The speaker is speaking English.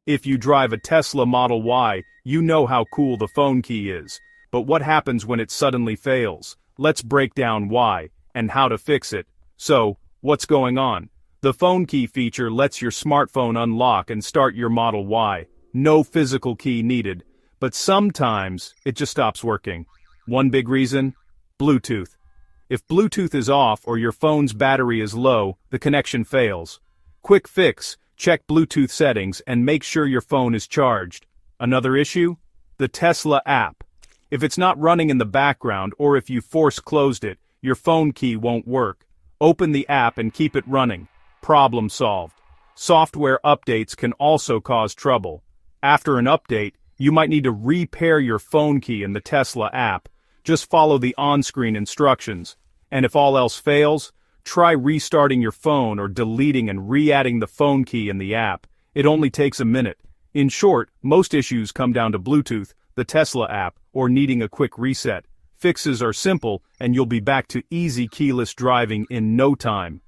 If you drive a Tesla Model Y, you know how cool the phone key is. But what happens when it suddenly fails? Let's break down why, and how to fix it. So, what's going on? The phone key feature lets your smartphone unlock and start your Model Y. No physical key needed. But sometimes, it just stops working. One big reason? Bluetooth. If Bluetooth is off or your phone's battery is low, the connection fails. Quick fix: check Bluetooth settings and make sure your phone is charged. Another issue? The Tesla app. If it's not running in the background or if you force-closed it, your phone key won't work. Open the app and keep it running. Problem solved. Software updates can also cause trouble. After an update, you might need to repair your phone key in the Tesla app. Just follow the on-screen instructions. And if all else fails, try restarting your phone or deleting and re-adding the phone key in the app. It only takes a minute. In short, most issues come down to Bluetooth, the Tesla app, or needing a quick reset. Fixes are simple, and you'll be back to easy keyless driving in no time.